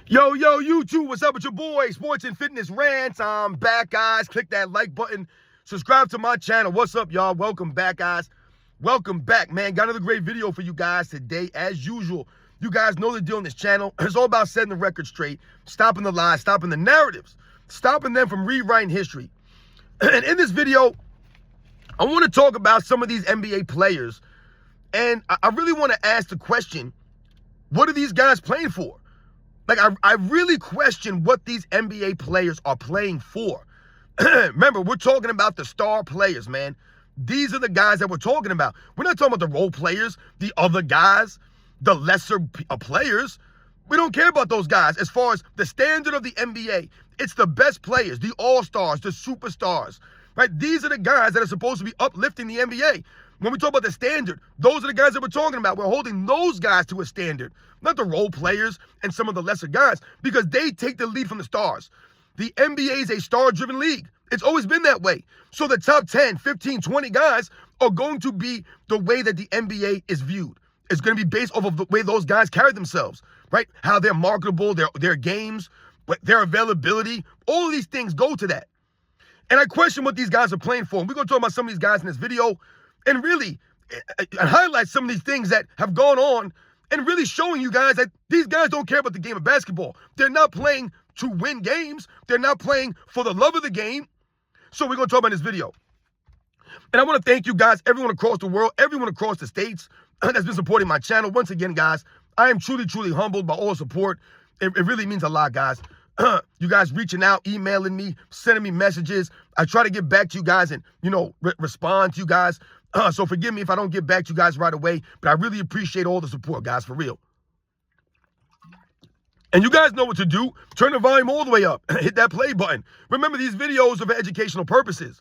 Yo, YouTube, what's up with your boy? Sports and Fitness Rants. I'm back, guys. Click that like button. Subscribe to my channel. What's up, y'all? Welcome back, guys. Welcome back, man. Got another great video for you guys today, as usual. You guys know the deal on this channel. It's all about setting the record straight, stopping the lies, stopping the narratives, stopping them from rewriting history. And in this video, I want to talk about some of these NBA players. And I really want to ask the question, what are these guys playing for? Like, I really question what these NBA players are playing for. Remember, we're talking about the star players, man. These are the guys that we're talking about. We're not talking about the role players, the other guys, the lesser players. We don't care about those guys. As far as the standard of the NBA, it's the best players, the all-stars, the superstars, right? These are the guys that are supposed to be uplifting the NBA. When we talk about the standard, those are the guys that we're talking about. We're holding those guys to a standard, not the role players and some of the lesser guys, because they take the lead from the stars. The NBA is a star-driven league. It's always been that way. So the top 10, 15, 20 guys are going to be the way that the NBA is viewed. It's going to be based off of the way those guys carry themselves, right? How they're marketable, their games, their availability. All of these things go to that. And I question what these guys are playing for. And we're going to talk about some of these guys in this video and really highlight some of these things that have gone on and really showing you guys that these guys don't care about the game of basketball. They're not playing to win games. They're not playing for the love of the game. So we're going to talk about this video. And I want to thank you guys, everyone across the world, everyone across the states that's been supporting my channel. Once again, guys, I am truly, truly humbled by all the support. It really means a lot, guys. You guys reaching out, emailing me, sending me messages. I try to get back to you guys and, respond to you guys. So forgive me if I don't get back to you guys right away, but I really appreciate all the support, guys, for real. And you guys know what to do. Turn the volume all the way up. Hit that play button. Remember, these videos are for educational purposes.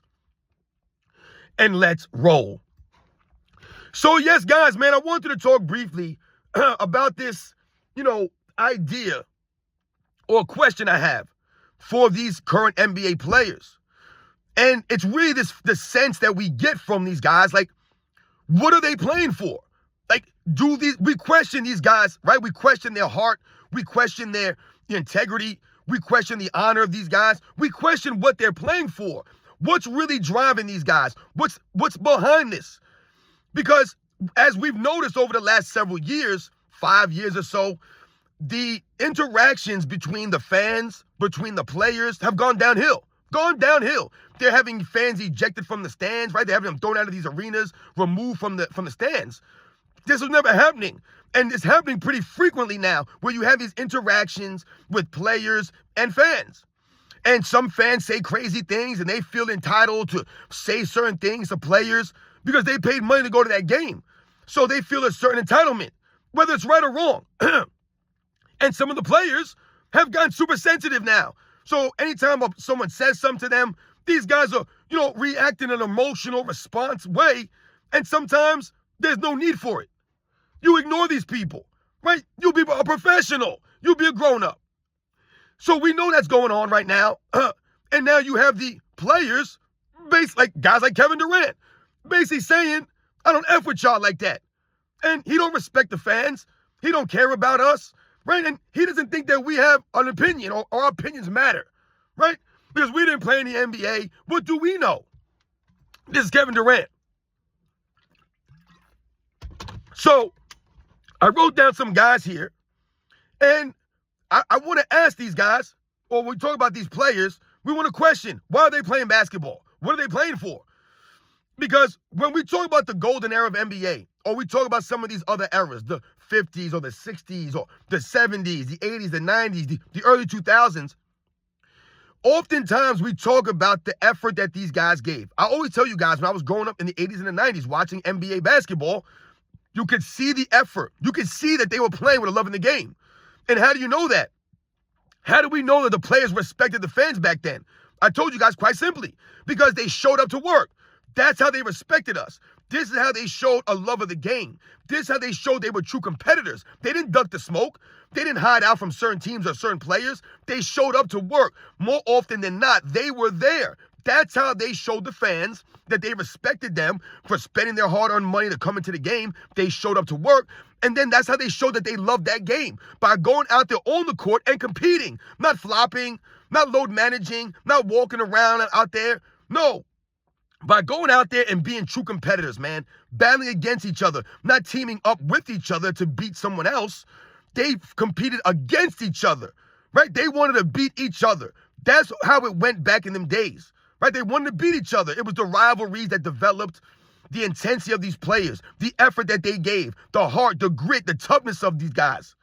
And let's roll. So, yes, guys, man, I wanted to talk briefly about this, idea or question I have for these current NBA players. And it's really the sense that we get from these guys, like, what are they playing for? Like, we question these guys, right? We question their heart. We question their integrity. We question the honor of these guys. We question what they're playing for. What's really driving these guys? What's behind this? Because as we've noticed over the last several years, 5 years or so, the interactions between the fans, between the players have gone downhill. They're having fans ejected from the stands, right? They're having them thrown out of these arenas, removed from the stands. This was never happening. And it's happening pretty frequently now, where you have these interactions with players and fans. And some fans say crazy things and they feel entitled to say certain things to players because they paid money to go to that game. So they feel a certain entitlement, whether it's right or wrong. And some of the players have gotten super sensitive now. So anytime someone says something to them, these guys are, reacting in an emotional response way. And sometimes there's no need for it. You ignore these people, right? You'll be a professional. You'll be a grown-up. So we know that's going on right now. And now you have the players, like guys like Kevin Durant, basically saying, I don't F with y'all like that. And he don't respect the fans. He don't care about us, right? And he doesn't think that we have an opinion or our opinions matter, right? Because we didn't play in the NBA. What do we know? This is Kevin Durant. So I wrote down some guys here, and I want to ask these guys, or when we talk about these players, we want to question, why are they playing basketball? What are they playing for? Because when we talk about the golden era of NBA, or we talk about some of these other eras, the 50s or the 60s or the 70s, the 80s, the 90s, the early 2000s, oftentimes we talk about the effort that these guys gave. I always tell you guys, when I was growing up in the 80s and the 90s watching NBA basketball, you could see the effort. You could see that they were playing with a love in the game. And how do you know that? How do we know that the players respected the fans back then? I told you guys quite simply, because they showed up to work. That's how they respected us. This is how they showed a love of the game. This is how they showed they were true competitors. They didn't duck the smoke. They didn't hide out from certain teams or certain players. They showed up to work. More often than not, they were there. That's how they showed the fans that they respected them for spending their hard-earned money to come into the game. They showed up to work. And then that's how they showed that they loved that game, by going out there on the court and competing, not flopping, not load managing, not walking around out there. No, by going out there and being true competitors, man, battling against each other, not teaming up with each other to beat someone else. They competed against each other, right? They wanted to beat each other. That's how it went back in them days, right? They wanted to beat each other. It was the rivalries that developed the intensity of these players, the effort that they gave, the heart, the grit, the toughness of these guys.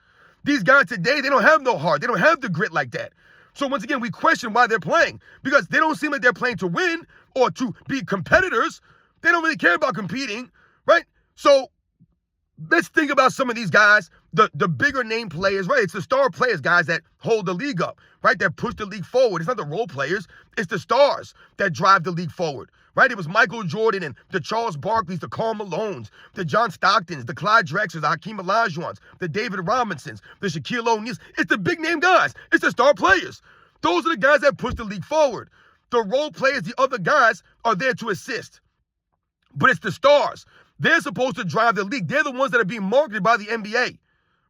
These guys today, they don't have no heart. They don't have the grit like that. So once again, we question why they're playing, because they don't seem like they're playing to win or to be competitors. They don't really care about competing, right? So let's think about some of these guys, the bigger name players, right? It's the star players, guys, that hold the league up, right? That push the league forward. It's not the role players. It's the stars that drive the league forward, right? It was Michael Jordan and the Charles Barkleys, the Karl Malones, the John Stocktons, the Clyde Drexlers, the Hakeem Olajuwons, the David Robinsons, the Shaquille O'Neals. It's the big name guys. It's the star players. Those are the guys that push the league forward. The role players, the other guys, are there to assist. But it's the stars. They're supposed to drive the league. They're the ones that are being marketed by the NBA,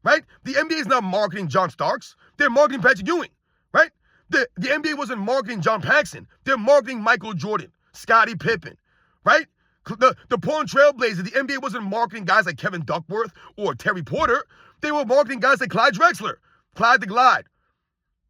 right? The NBA is not marketing John Starks. They're marketing Patrick Ewing, right? The NBA wasn't marketing John Paxson. They're marketing Michael Jordan, Scottie Pippen, right? The Portland Trailblazers, the NBA wasn't marketing guys like Kevin Duckworth or Terry Porter. They were marketing guys like Clyde Drexler, Clyde the Glide,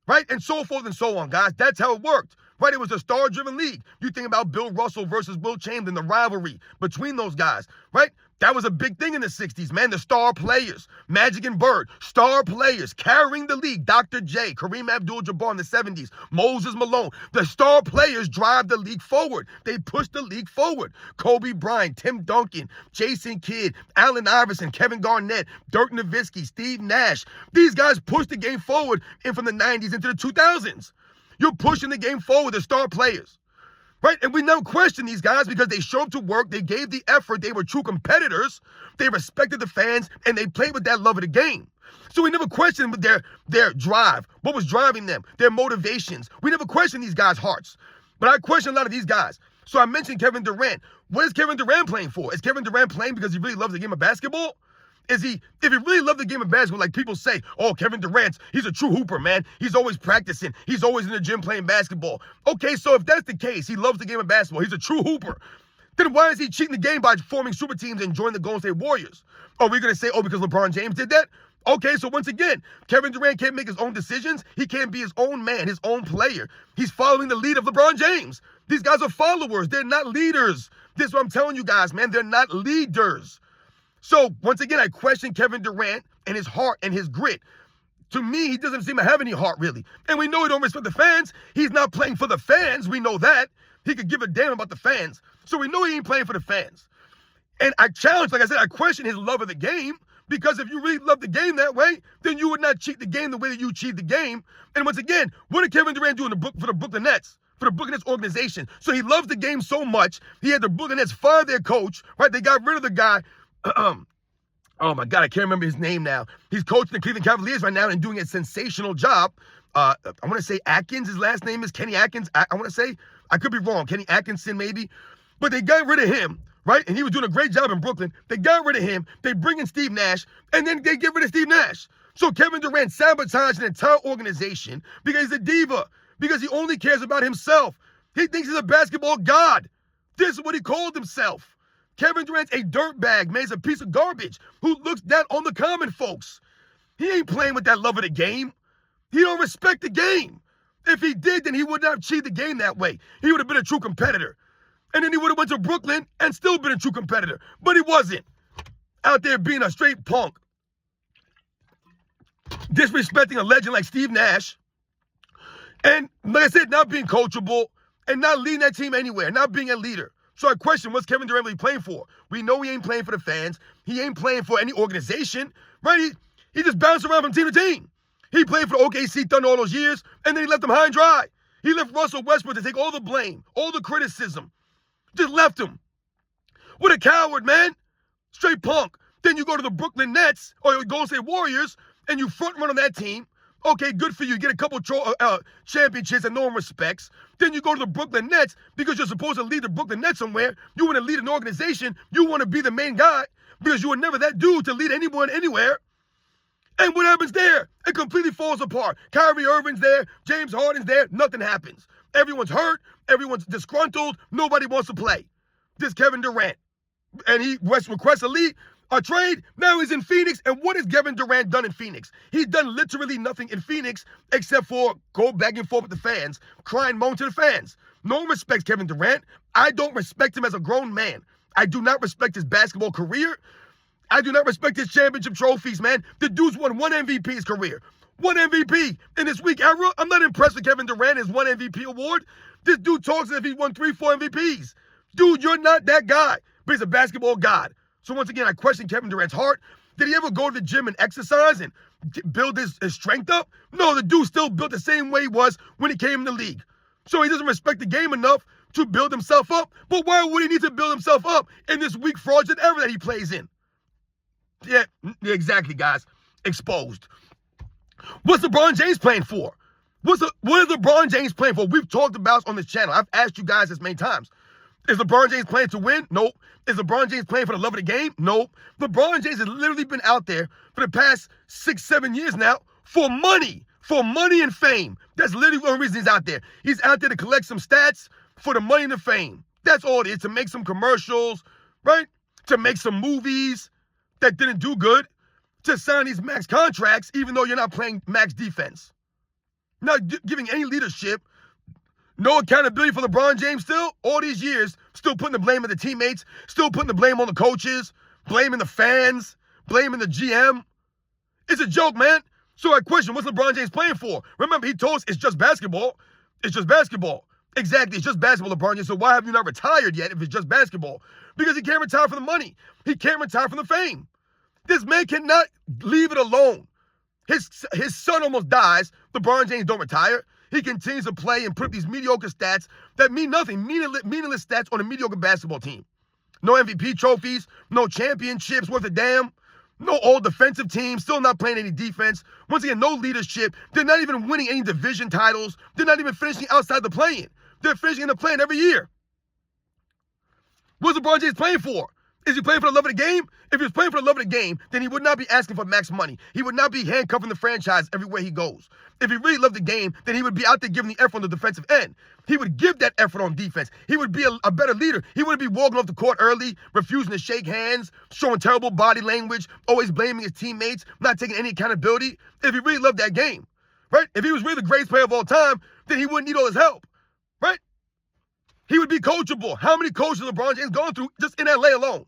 right? And so forth and so on, guys. That's how it worked, right? It was a star-driven league. You think about Bill Russell versus Will Chamberlain, the rivalry between those guys, right? That was a big thing in the 60s, man. The star players, Magic and Bird, star players carrying the league. Dr. J, Kareem Abdul-Jabbar in the 70s, Moses Malone. The star players drive the league forward. They push the league forward. Kobe Bryant, Tim Duncan, Jason Kidd, Allen Iverson, Kevin Garnett, Dirk Nowitzki, Steve Nash. These guys pushed the game forward and from the 90s into the 2000s. You're pushing the game forward, the star players. Right? And we never question these guys because they showed up to work, they gave the effort, they were true competitors, they respected the fans, and they played with that love of the game. So we never questioned their drive, what was driving them, their motivations. We never questioned these guys' hearts. But I question a lot of these guys. So I mentioned Kevin Durant. What is Kevin Durant playing for? Is Kevin Durant playing because he really loves the game of basketball? If he really loved the game of basketball, like people say, oh, Kevin Durant, he's a true hooper, man. He's always practicing. He's always in the gym playing basketball. Okay, so if that's the case, he loves the game of basketball, he's a true hooper, then why is he cheating the game by forming super teams and joining the Golden State Warriors? Are we going to say, oh, because LeBron James did that? Okay, so once again, Kevin Durant can't make his own decisions. He can't be his own man, his own player. He's following the lead of LeBron James. These guys are followers. They're not leaders. This is what I'm telling you guys, man. They're not leaders. So, once again, I question Kevin Durant and his heart and his grit. To me, he doesn't seem to have any heart, really. And we know he don't respect the fans. He's not playing for the fans. We know that. He could give a damn about the fans. So we know he ain't playing for the fans. And I challenge, like I said, I question his love of the game. Because if you really love the game that way, then you would not cheat the game the way that you cheat the game. And once again, what did Kevin Durant do for the Brooklyn Nets? For the Brooklyn Nets organization. So he loves the game so much, he had the Brooklyn Nets fire their coach, right? They got rid of the guy. Oh my God, I can't remember his name now. He's coaching the Cleveland Cavaliers right now and doing a sensational job. I want to say Atkins, his last name is Kenny Atkins. I want to say, I could be wrong, Kenny Atkinson maybe. But they got rid of him, right? And he was doing a great job in Brooklyn. They got rid of him. They bring in Steve Nash, and then they get rid of Steve Nash. So Kevin Durant sabotaged an entire organization because he's a diva, because he only cares about himself. He thinks he's a basketball god. This is what he called himself. Kevin Durant's a dirtbag, man. He's a piece of garbage who looks down on the common folks. He ain't playing with that love of the game. He don't respect the game. If he did, then he would not have cheated the game that way. He would have been a true competitor. And then he would have went to Brooklyn and still been a true competitor. But he wasn't. Out there being a straight punk. Disrespecting a legend like Steve Nash. And like I said, not being coachable and not leading that team anywhere, not being a leader. So I question, what's Kevin Durant really playing for? We know he ain't playing for the fans. He ain't playing for any organization, right? He just bounced around from team to team. He played for the OKC Thunder all those years, and then he left them high and dry. He left Russell Westbrook to take all the blame, all the criticism. Just left him. What a coward, man. Straight punk. Then you go to the Brooklyn Nets or the Golden State Warriors, and you front run on that team. Okay, good for you. You get a couple championships that no one respects. Then you go to the Brooklyn Nets because you're supposed to lead the Brooklyn Nets somewhere. You want to lead an organization. You want to be the main guy because you were never that dude to lead anyone anywhere. And what happens there? It completely falls apart. Kyrie Irving's there. James Harden's there. Nothing happens. Everyone's hurt. Everyone's disgruntled. Nobody wants to play. This Kevin Durant. And he requests a trade. Now he's in Phoenix. And what has Kevin Durant done in Phoenix? He's done literally nothing in Phoenix except for go back and forth with the fans, cry and moan to the fans. No one respects Kevin Durant. I don't respect him as a grown man. I do not respect his basketball career. I do not respect his championship trophies, man. The dude's won one MVP in his career. One MVP in this weak era. I'm not impressed with Kevin Durant, his one MVP award. This dude talks as if he won 3-4 MVPs. Dude, you're not that guy. But he's a basketball god. So once again, I question Kevin Durant's heart. Did he ever go to the gym and exercise and build his strength up? No, the dude still built the same way he was when he came in the league. So he doesn't respect the game enough to build himself up. But why would he need to build himself up in this weak, fraudulent era that he plays in? Yeah, exactly, guys. Exposed. What's LeBron James playing for? What is LeBron James playing for? We've talked about on this channel. I've asked you guys this many times. Is LeBron James playing to win? Nope. Is LeBron James playing for the love of the game? Nope. LeBron James has literally been out there for the past 6-7 years now for money and fame. That's literally the only reason he's out there. He's out there to collect some stats for the money and the fame. That's all it is, to make some commercials, right? To make some movies that didn't do good, to sign these max contracts even though you're not playing max defense. Not giving any leadership. No accountability for LeBron James still, all these years, still putting the blame on the teammates, still putting the blame on the coaches, blaming the fans, blaming the GM. It's a joke, man. So I question, what's LeBron James playing for? Remember, he told us it's just basketball. It's just basketball. Exactly, it's just basketball, LeBron James. So why have you not retired yet if it's just basketball? Because he can't retire for the money. He can't retire from the fame. This man cannot leave it alone. His son almost dies. LeBron James don't retire. He continues to play and put up these mediocre stats that mean nothing, meaningless stats on a mediocre basketball team. No MVP trophies, no championships worth a damn, no all-defensive team, still not playing any defense. Once again, no leadership. They're not even winning any division titles. They're not even finishing outside the play-in. They're finishing in the play-in every year. What's LeBron James playing for? Is he playing for the love of the game? If he was playing for the love of the game, then he would not be asking for max money. He would not be handcuffing the franchise everywhere he goes. If he really loved the game, then he would be out there giving the effort on the defensive end. He would give that effort on defense. He would be a better leader. He wouldn't be walking off the court early, refusing to shake hands, showing terrible body language, always blaming his teammates, not taking any accountability. If he really loved that game, right? If he was really the greatest player of all time, then he wouldn't need all his help, right? He would be coachable. How many coaches LeBron James going through just in LA alone?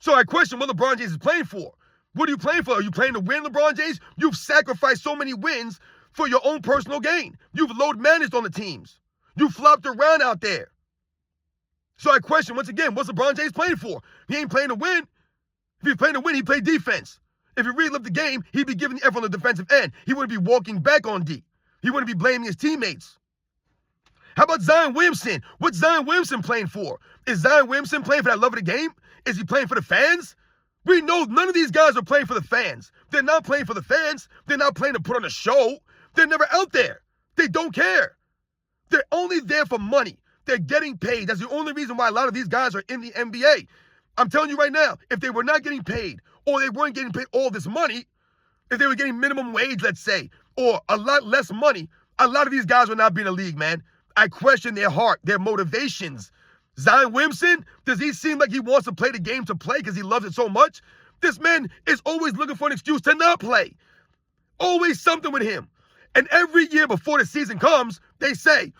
So I question what LeBron James is playing for. What are you playing for? Are you playing to win, LeBron James? You've sacrificed so many wins for your own personal gain. You've load managed on the teams. You flopped around out there. So I question, once again, what's LeBron James playing for? He ain't playing to win. If he's playing to win, he'd play defense. If he really loved the game, he'd be giving the effort on the defensive end. He wouldn't be walking back on D. He wouldn't be blaming his teammates. How about Zion Williamson? What's Zion Williamson playing for? Is Zion Williamson playing for that love of the game? Is he playing for the fans? We know none of these guys are playing for the fans. They're not playing for the fans. They're not playing to put on a show. They're never out there. They don't care. They're only there for money. They're getting paid. That's the only reason why a lot of these guys are in the NBA. I'm telling you right now, if they were not getting paid, or they weren't getting paid all this money, if they were getting minimum wage, let's say, or a lot less money, a lot of these guys would not be in the league, man. I question their heart, their motivations. Zion Williamson, does he seem like he wants to play the game to play because he loves it so much? This man is always looking for an excuse to not play. Always something with him. And every year before the season comes, they say,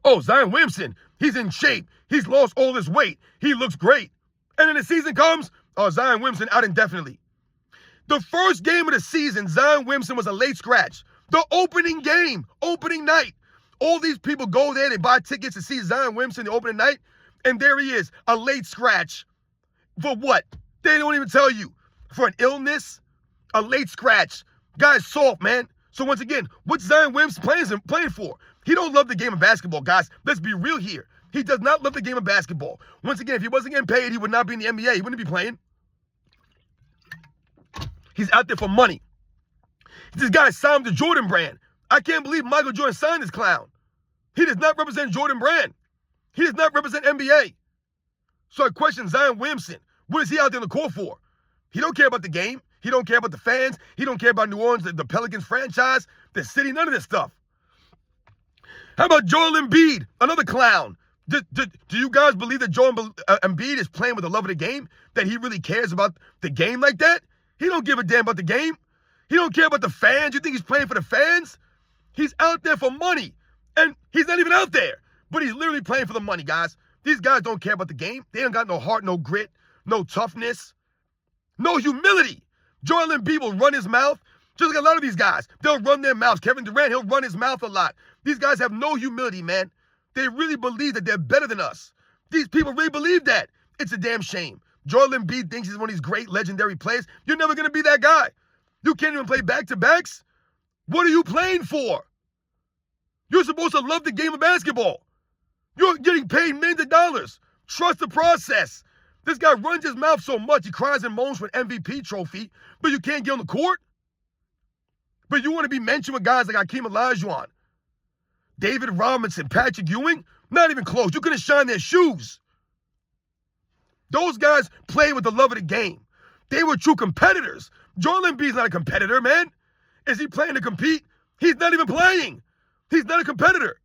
oh, Zion Williamson, he's in shape. He's lost all this weight. He looks great. And then the season comes, oh, Zion Williamson out indefinitely. The first game of the season, Zion Williamson was a late scratch. The opening game, opening night. All these people go there, they buy tickets to see Zion Williamson the opening night, and there he is, a late scratch. For what? They don't even tell you. For an illness, a late scratch. Guy's soft, man. So once again, what's Zion Williamson playing for? He don't love the game of basketball, guys. Let's be real here. He does not love the game of basketball. Once again, if he wasn't getting paid, he would not be in the NBA. He wouldn't be playing. He's out there for money. This guy signed the Jordan brand. I can't believe Michael Jordan signed this clown. He does not represent Jordan brand. He does not represent NBA. So I question Zion Williamson. What is he out there in the court for? He don't care about the game. He don't care about the fans. He don't care about New Orleans, the Pelicans franchise, the city, none of this stuff. How about Joel Embiid, another clown? Do you guys believe that Joel Embiid is playing with the love of the game? That he really cares about the game like that? He don't give a damn about the game. He don't care about the fans. You think he's playing for the fans? He's out there for money. And he's not even out there. But he's literally playing for the money, guys. These guys don't care about the game. They don't got no heart, no grit, no toughness, no humility. Joel Embiid will run his mouth. Just like a lot of these guys. They'll run their mouths. Kevin Durant, he'll run his mouth a lot. These guys have no humility, man. They really believe that they're better than us. These people really believe that. It's a damn shame. Joel Embiid thinks he's one of these great legendary players. You're never going to be that guy. You can't even play back-to-backs. What are you playing for? You're supposed to love the game of basketball. You're getting paid millions of dollars. Trust the process. This guy runs his mouth so much, he cries and moans for an MVP trophy, but you can't get on the court? But you want to be mentioned with guys like Hakeem Olajuwon, David Robinson, Patrick Ewing? Not even close. You couldn't shine their shoes. Those guys play with the love of the game. They were true competitors. Joel Embiid's not a competitor, man. Is he playing to compete? He's not even playing. He's not a competitor.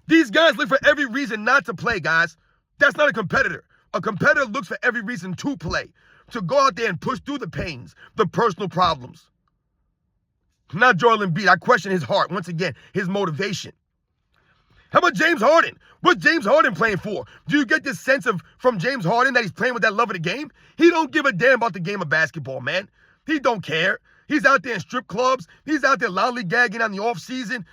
These guys look for every reason not to play, guys. That's not a competitor. A competitor looks for every reason to play, to go out there and push through the pains, the personal problems. Not Joel Embiid. I question his heart. Once again, his motivation. How about James Harden? What's James Harden playing for? Do you get this sense from James Harden that he's playing with that love of the game? He don't give a damn about the game of basketball, man. He don't care. He's out there in strip clubs. He's out there lollygagging on the offseason.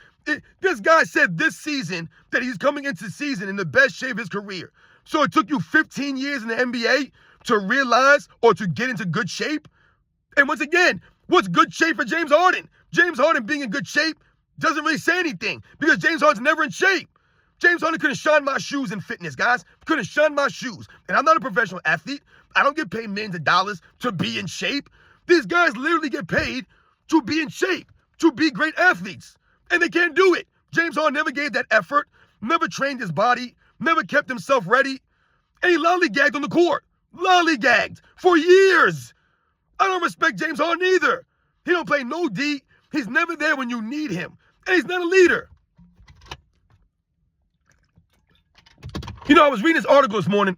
This guy said this season that he's coming into the season in the best shape of his career. So it took you 15 years in the NBA to realize or to get into good shape? And once again, what's good shape for James Harden? James Harden being in good shape doesn't really say anything because James Harden's never in shape. James Harden couldn't shine my shoes in fitness, guys. Couldn't shine my shoes. And I'm not a professional athlete. I don't get paid millions of dollars to be in shape. These guys literally get paid to be in shape, to be great athletes. And they can't do it. James Harden never gave that effort, never trained his body, never kept himself ready. And he lollygagged on the court. Lollygagged for years. I don't respect James Harden either. He don't play no D. He's never there when you need him. And he's not a leader. You know, I was reading this article this morning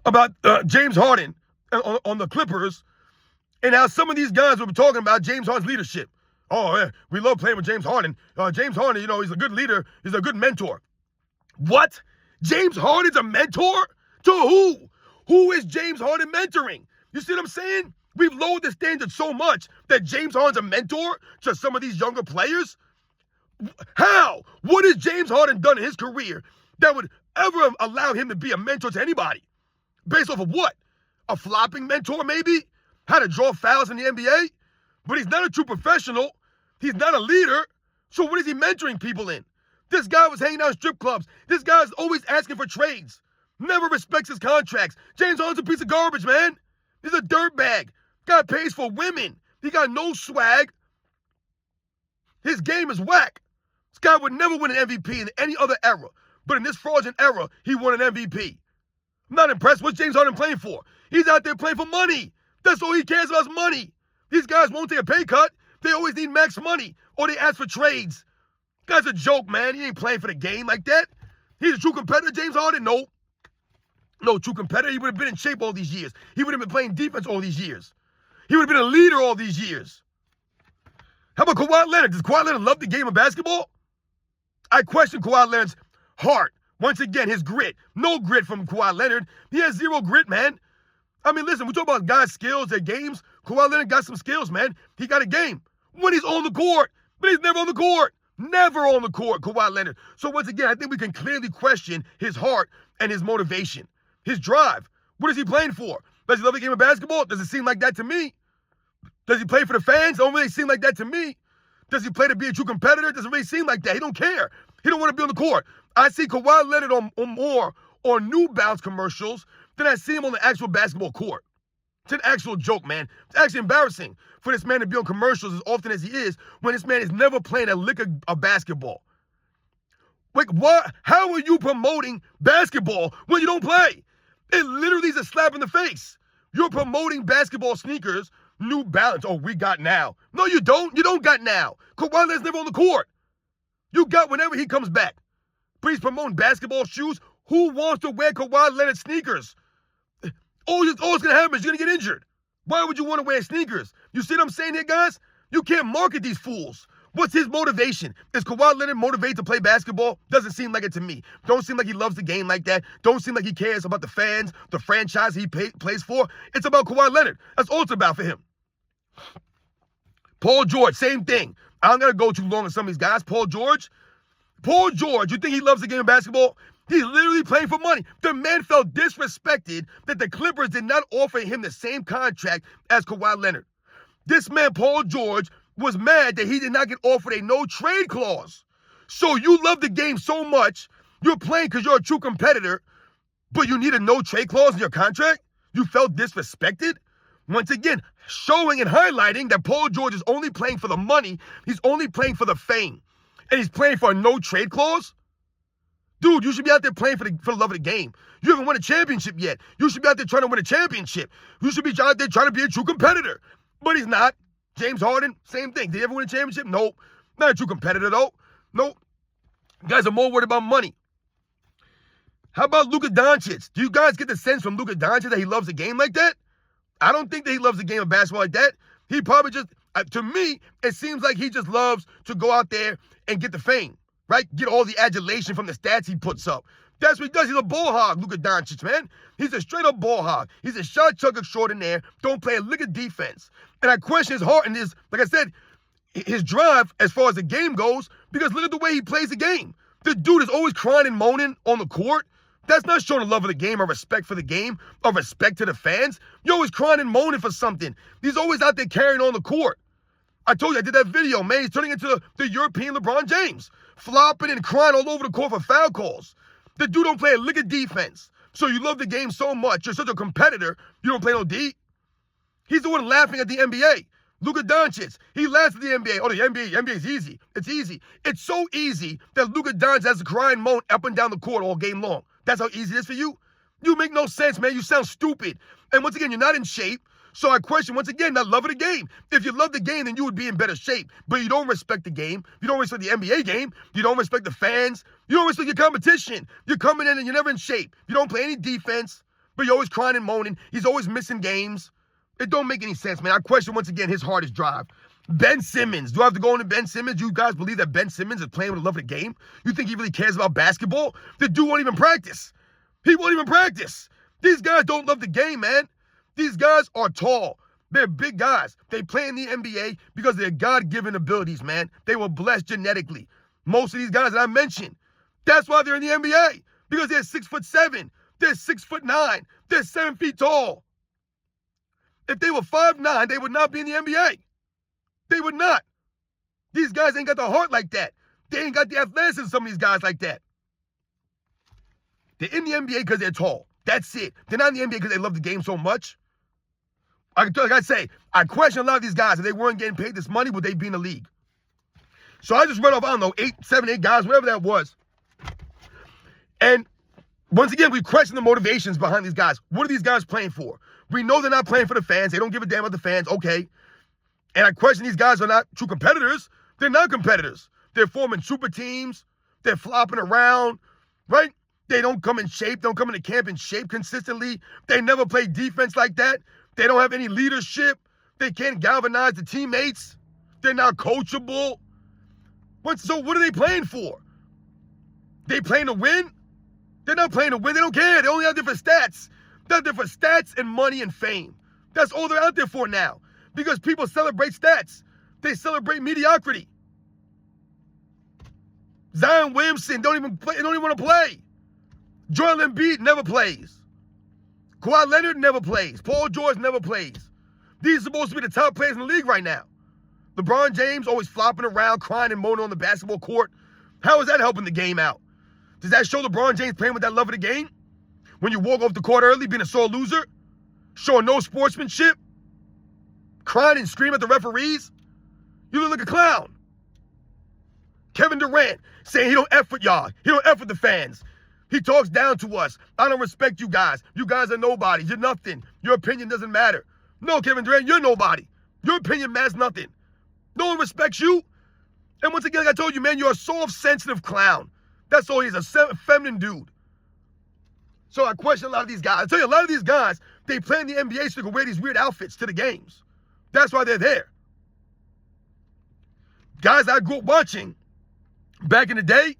about James Harden on the Clippers and how some of these guys were talking about James Harden's leadership. Oh, yeah, we love playing with James Harden. James Harden, you know, he's a good leader. He's a good mentor. What? James Harden's a mentor? To who? Who is James Harden mentoring? You see what I'm saying? We've lowered the standard so much that James Harden's a mentor to some of these younger players. How? What has James Harden done in his career that would ever allow him to be a mentor to anybody? Based off of what? A flopping mentor, maybe? How to draw fouls in the NBA? But he's not a true professional. He's not a leader. So what is he mentoring people in? This guy was hanging out in strip clubs. This guy's always asking for trades. Never respects his contracts. James Harden's a piece of garbage, man. He's a dirtbag. Guy pays for women. He got no swag. His game is whack. This guy would never win an MVP in any other era. But in this fraudulent era, he won an MVP. I'm not impressed. What's James Harden playing for? He's out there playing for money. That's all he cares about is money. These guys won't take a pay cut. They always need max money. Or they ask for trades. Guy's a joke, man. He ain't playing for the game like that. He's a true competitor, James Harden? No. No true competitor. He would have been in shape all these years. He would have been playing defense all these years. He would have been a leader all these years. How about Kawhi Leonard? Does Kawhi Leonard love the game of basketball? I question Kawhi Leonard's heart. Once again, his grit. No grit from Kawhi Leonard. He has zero grit, man. I mean, listen, we talk about guys' skills, their games. Kawhi Leonard got some skills, man. He got a game when he's on the court, but he's never on the court. Never on the court, Kawhi Leonard. So once again, I think we can clearly question his heart and his motivation, his drive. What is he playing for? Does he love the game of basketball? Does it seem like that to me? Does he play for the fans? Don't really seem like that to me. Does he play to be a true competitor? Doesn't really seem like that. He don't care. He don't want to be on the court. I see Kawhi Leonard more on New Balance commercials than I see him on the actual basketball court. It's an actual joke, man. It's actually embarrassing for this man to be on commercials as often as he is when this man is never playing a lick of basketball. Like, what? How are you promoting basketball when you don't play? It literally is a slap in the face. You're promoting basketball sneakers, New Balance. Oh, we got now. No, you don't. You don't got now. Kawhi Leonard's never on the court. You got whenever he comes back. But he's promoting basketball shoes. Who wants to wear Kawhi Leonard sneakers? All it's going to happen is you're going to get injured. Why would you want to wear sneakers? You see what I'm saying here, guys? You can't market these fools. What's his motivation? Is Kawhi Leonard motivated to play basketball? Doesn't seem like it to me. Don't seem like he loves the game like that. Don't seem like he cares about the fans, the franchise he plays for. It's about Kawhi Leonard. That's all it's about for him. Paul George, same thing. I'm going to go too long on some of these guys. Paul George, you think he loves the game of basketball? He's literally playing for money. The man felt disrespected that the Clippers did not offer him the same contract as Kawhi Leonard. This man, Paul George, was mad that he did not get offered a no-trade clause. So you love the game so much, you're playing because you're a true competitor, but you need a no-trade clause in your contract? You felt disrespected? Once again, showing and highlighting that Paul George is only playing for the money, he's only playing for the fame, and he's playing for a no-trade clause? Dude, you should be out there playing for the love of the game. You haven't won a championship yet. You should be out there trying to win a championship. You should be out there trying to be a true competitor. But he's not. James Harden, same thing. Did he ever win a championship? Nope. Not a true competitor, though. Nope. You guys are more worried about money. How about Luka Doncic? Do you guys get the sense from Luka Doncic that he loves the game like that? I don't think that he loves the game of basketball like that. He probably just, to me, it seems like he just loves to go out there and get the fame, right? Get all the adulation from the stats he puts up. That's what he does. He's a ball hog, Luka Doncic, man. He's a straight-up ball hog. He's a shot chucker extraordinaire. Don't play a lick of defense. And I question his heart and his, like I said, his drive as far as the game goes, because look at the way he plays the game. The dude is always crying and moaning on the court. That's not showing a love of the game or respect for the game or respect to the fans. You're always crying and moaning for something. He's always out there carrying on the court. I told you, I did that video, man. He's turning into the European LeBron James, flopping and crying all over the court for foul calls. The dude don't play a lick of defense. So you love the game so much. You're such a competitor. You don't play no D. He's the one laughing at the NBA. Luka Doncic, he laughs at the NBA. Oh, the NBA is easy. It's easy. It's so easy that Luka Doncic has to cry and moan up and down the court all game long. That's how easy it is for you? You make no sense, man. You sound stupid. And once again, you're not in shape. So I question, once again, that love of the game. If you love the game, then you would be in better shape. But you don't respect the game. You don't respect the NBA game. You don't respect the fans. You don't respect your competition. You're coming in and you're never in shape. You don't play any defense, but you're always crying and moaning. He's always missing games. It don't make any sense, man. I question, once again, his hardest drive. Ben Simmons. Do I have to go into Ben Simmons? You guys believe that Ben Simmons is playing with the love of the game? You think he really cares about basketball? The dude won't even practice. He won't even practice. These guys don't love the game, man. These guys are tall. They're big guys. They play in the NBA because of their God-given abilities, man. They were blessed genetically. Most of these guys that I mentioned, that's why they're in the NBA. Because they're 6'7". They're 6'9". They're 7 feet tall. If they were 5'9", they would not be in the NBA. They would not. These guys ain't got the heart like that. They ain't got the athleticism, some of these guys like that. They're in the NBA because they're tall. That's it. They're not in the NBA because they love the game so much. Like I say, I question a lot of these guys. If they weren't getting paid this money, would they be in the league? So I just read off, I don't know, 7, 8 guys, whatever that was. And once again, we question the motivations behind these guys. What are these guys playing for? We know they're not playing for the fans. They don't give a damn about the fans. Okay. And I question these guys are not true competitors. They're not competitors. They're forming super teams. They're flopping around, right? They don't come in shape. Don't come into camp in shape consistently. They never play defense like that. They don't have any leadership. They can't galvanize the teammates. They're not coachable. So what are they playing for? They playing to win? They're not playing to win. They don't care. They only out there for stats. They're out there for stats and money and fame. That's all they're out there for now. Because people celebrate stats. They celebrate mediocrity. Zion Williamson don't even want to play. Joel Embiid never plays. Kawhi Leonard never plays. Paul George never plays. These are supposed to be the top players in the league right now. LeBron James always flopping around, crying and moaning on the basketball court. How is that helping the game out? Does that show LeBron James playing with that love of the game? When you walk off the court early, being a sore loser? showing no sportsmanship, crying and screaming at the referees. You look like a clown. Kevin Durant saying he don't F with y'all. He don't F with the fans. He talks down to us. I don't respect you guys. You guys are nobody. You're nothing. Your opinion doesn't matter. No, Kevin Durant, you're nobody. Your opinion matters nothing. No one respects you. And once again, like I told you, man, you're a soft, sensitive clown. That's all he is, a feminine dude. So I question a lot of these guys. I tell you, a lot of these guys, they play in the NBA so they can wear these weird outfits to the games. That's why they're there. Guys I grew up watching back in the day,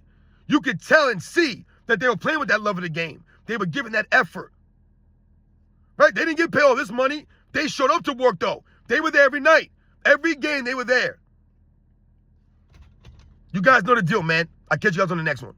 you could tell and see that they were playing with that love of the game. They were giving that effort. Right? They didn't get paid all this money. They showed up to work, though. They were there every night. Every game, they were there. You guys know the deal, man. I'll catch you guys on the next one.